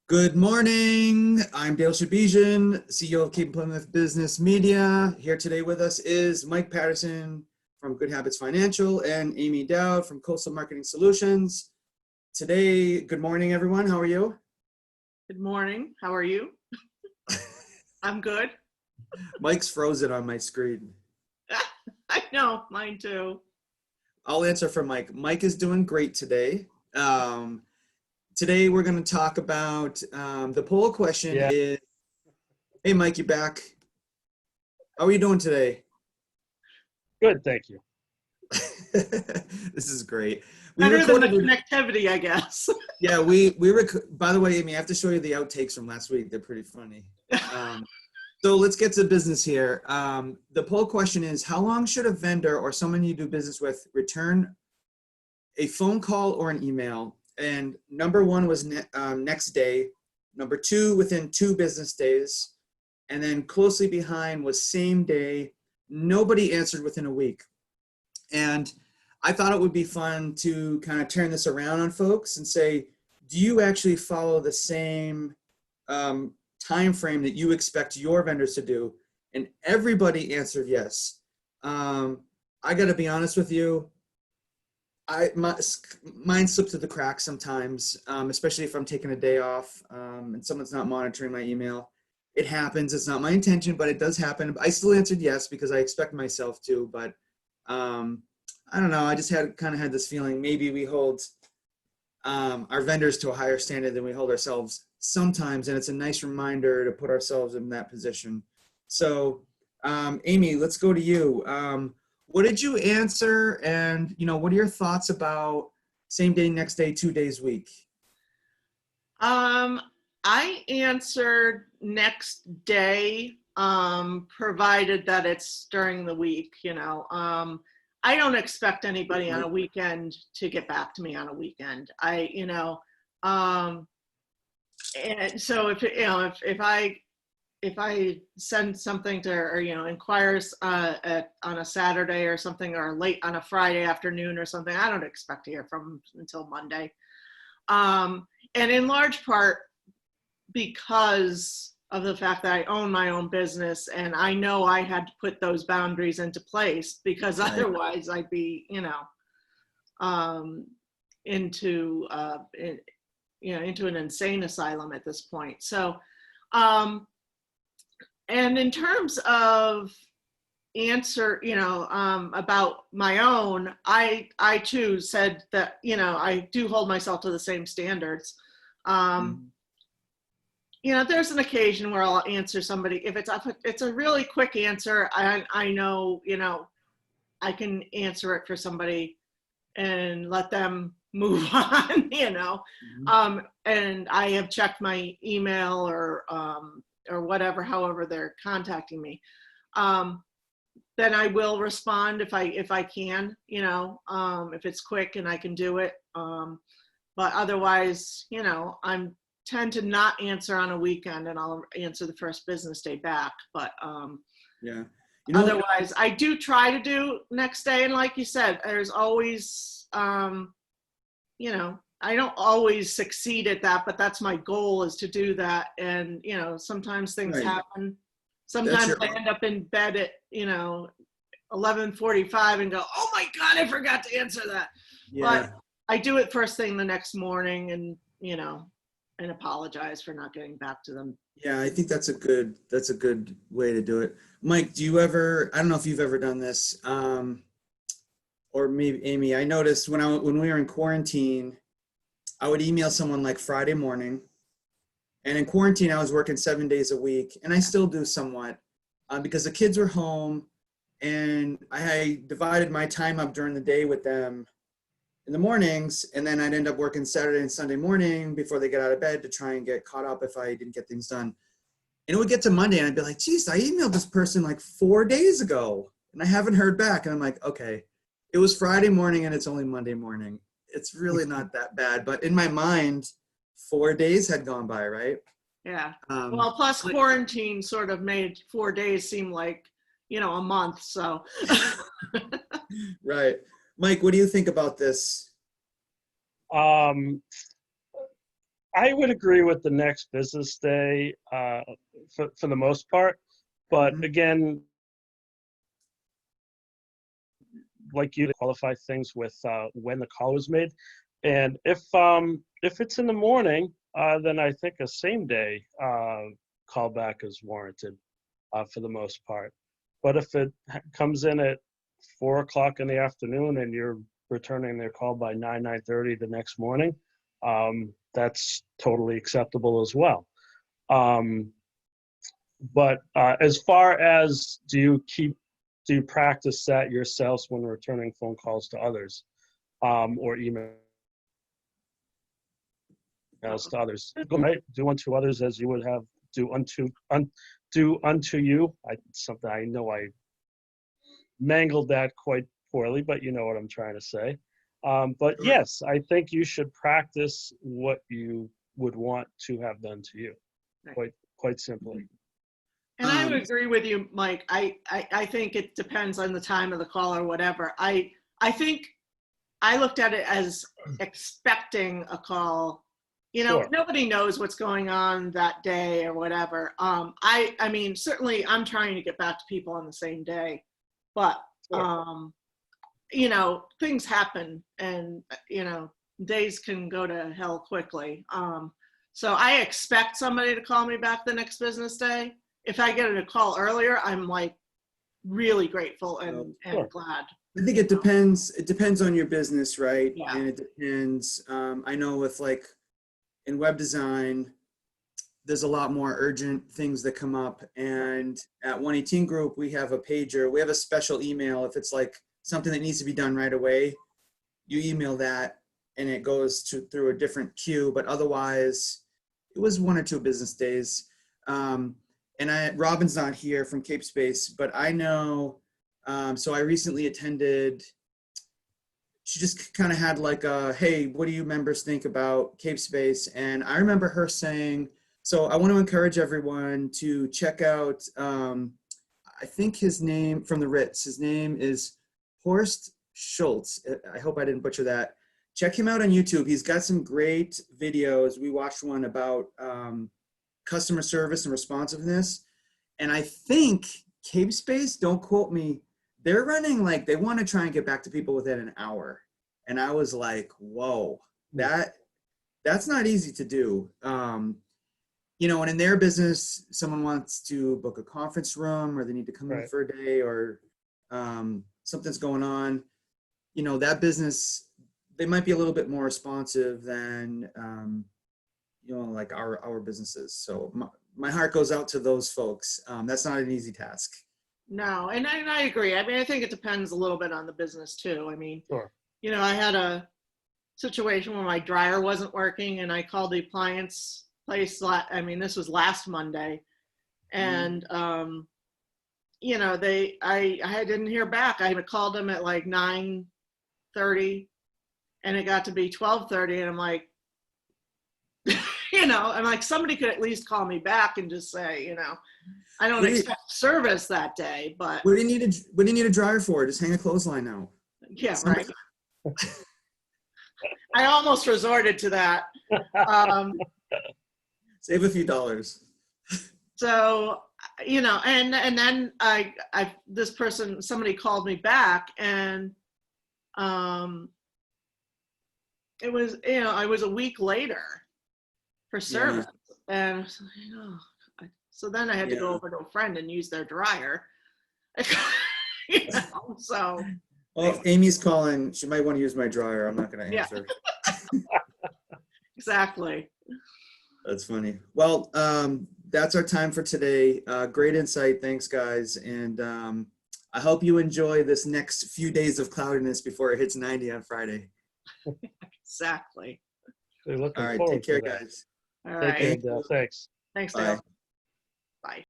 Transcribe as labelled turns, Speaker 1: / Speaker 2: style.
Speaker 1: Good morning. I'm Dale Shadbegian, CEO of Cape Plymouth Business Media. Here today with us is Mike Patterson from Good Habits Financial and Amy Dowd from Coastal Marketing Solutions. Today, good morning, everyone. How are you?
Speaker 2: Good morning. How are you? I'm good.
Speaker 1: Mike's frozen on my screen.
Speaker 2: I know, mine too.
Speaker 1: I'll answer for Mike. Mike is doing great today. Today we're going to talk about the poll question is, hey Mike, you back? How are you doing today?
Speaker 3: Good, thank you.
Speaker 1: This is great.
Speaker 2: Better than the connectivity, I guess.
Speaker 1: Yeah, by the way, Amy, I have to show you the outtakes from last week. They're pretty funny. So let's get to business here. The poll question is, how long should a vendor or someone you do business with return a phone call or an email? And number one was next day. Number two, within 2 business days. And then closely behind was same day. Nobody answered within a week. And I thought it would be fun to kind of turn this around on folks and say, do you actually follow the same time frame that you expect your vendors to do? And everybody answered yes. I got to be honest with you. Mine slips through the cracks sometimes, especially if I'm taking a day off and someone's not monitoring my email. It happens. It's not my intention, but it does happen. I still answered yes because I expect myself to, but I don't know. I just kind of had this feeling maybe we hold our vendors to a higher standard than we hold ourselves sometimes, and it's a nice reminder to put ourselves in that position. So, Amy, let's go to you. What did you answer? And, what are your thoughts about same day, next day, 2 days week?
Speaker 2: I answered next day, provided that it's during the week, I don't expect anybody on a weekend to get back to me on a weekend. And so if I send something to, or inquires on a Saturday or something, or late on a Friday afternoon or something, I don't expect to hear from them until Monday. And in large part because of the fact that I own my own business, and I know I had to put those boundaries into place because otherwise I'd be, into an insane asylum at this point. So, and in terms of answer, about my own, I too said that, I do hold myself to the same standards. There's an occasion where I'll answer somebody. If it's a really quick answer, I know, I can answer it for somebody and let them move on, and I have checked my email or whatever, however they're contacting me. Then I will respond if I can, if it's quick and I can do it. But otherwise, I'm tend to not answer on a weekend, and I'll answer the first business day back. But
Speaker 1: yeah,
Speaker 2: otherwise, I do try to do next day. And like you said, there's always, I don't always succeed at that, but that's my goal, is to do that. And sometimes things happen. Sometimes I end up in bed at 11:45 and go, oh my God, I forgot to answer that. Yeah. But I do it first thing the next morning, and and apologize for not getting back to them.
Speaker 1: Yeah, I think that's a good way to do it. Mike, do you ever, I don't know if you've ever done this, or maybe Amy, I noticed when we were in quarantine, I would email someone like Friday morning, and in quarantine, I was working 7 days a week, and I still do somewhat, because the kids were home, and I divided my time up during the day with them in the mornings, and then I'd end up working Saturday and Sunday morning before they get out of bed to try and get caught up if I didn't get things done. And it would get to Monday, and I'd be like, geez, I emailed this person like 4 days ago, and I haven't heard back. And I'm like, okay, it was Friday morning, and it's only Monday morning. It's really not that bad. But in my mind, 4 days had gone by, right?
Speaker 2: Yeah. Well, plus quarantine sort of made 4 days seem like, a month. So.
Speaker 1: Right. Mike, what do you think about this?
Speaker 3: I I would agree with the next business day for the most part. But
Speaker 1: Mhm.
Speaker 3: again, like you qualify things with when the call was made. And if it's in the morning, then I think a same day callback is warranted for the most part. But if it comes in at 4 o'clock in the afternoon and you're returning their call by 9:30 the next morning, that's totally acceptable as well. But as far as do you practice that yourselves when returning phone calls to others or emails to others? Right? Do unto others as you would have do unto you. Something I know I mangled that quite poorly, but you know what I'm trying to say. But
Speaker 1: Sure.
Speaker 3: yes, I think you should practice what you would want to have done to you, quite simply.
Speaker 2: And I would agree with you, Mike. I think it depends on the time of the call or whatever. I think I looked at it as expecting a call. You know,
Speaker 3: Sure.
Speaker 2: nobody knows what's going on that day or whatever. I mean, certainly I'm trying to get back to people on the same day, but
Speaker 3: Sure.
Speaker 2: you know, things happen, and you know, days can go to hell quickly. So I expect somebody to call me back the next business day. If I get a call earlier, I'm like really grateful and
Speaker 3: Sure.
Speaker 2: glad.
Speaker 1: I think it depends. It depends on your business, right?
Speaker 2: Yeah.
Speaker 1: And it depends. I know with like in web design, there's a lot more urgent things that come up. And at 118 Group, we have a pager. We have a special email. If it's like something that needs to be done right away, you email that and it goes through a different queue. But otherwise, it was 1 or 2 business days. Robin's not here from Cape Space, but I know. So I recently attended. She just kind of had like a, hey, what do you members think about Cape Space? And I remember her saying, so I want to encourage everyone to check out, I think his name from the Ritz, his name is Horst Schultz. I hope I didn't butcher that. Check him out on YouTube. He's got some great videos. We watched one about customer service and responsiveness. And I think Cape Space, don't quote me, they're running like they want to try and get back to people within an hour. And I was like, whoa, that's not easy to do. You know, and in their business, someone wants to book a conference room or they need to come in for a day or something's going on. You know, that business, they might be a little bit more responsive than, you know, like our businesses. So my heart goes out to those folks. That's not an easy task.
Speaker 2: No, and I agree. I mean, I think it depends a little bit on the business too. I mean, you know, I had a situation where my dryer wasn't working and I called the appliance place. I mean, this was last Monday, and you know, I didn't hear back. I called them at like 9:30, and it got to be 12:30, and I'm like, you know, I'm like, somebody could at least call me back and just say, you know, I don't expect service that day, but
Speaker 1: what do you need a dryer for? Just hang a clothesline out.
Speaker 2: Yeah, right. I almost resorted to that.
Speaker 1: Save a few dollars.
Speaker 2: So, you know, and then somebody called me back, and it was, you know, I was a week later for service, and I was like, oh. So then I had to go over to a friend and use their dryer. You know, so.
Speaker 1: Well, if Amy's calling, she might want to use my dryer. I'm not going to answer.
Speaker 2: Exactly.
Speaker 1: That's funny. Well, that's our time for today. Great insight. Thanks, guys. And I hope you enjoy this next few days of cloudiness before it hits 90 on Friday.
Speaker 2: Exactly.
Speaker 1: All right. Take care, guys.
Speaker 2: All right.
Speaker 3: Thanks.
Speaker 2: Thanks,
Speaker 1: Bye.
Speaker 2: Dale.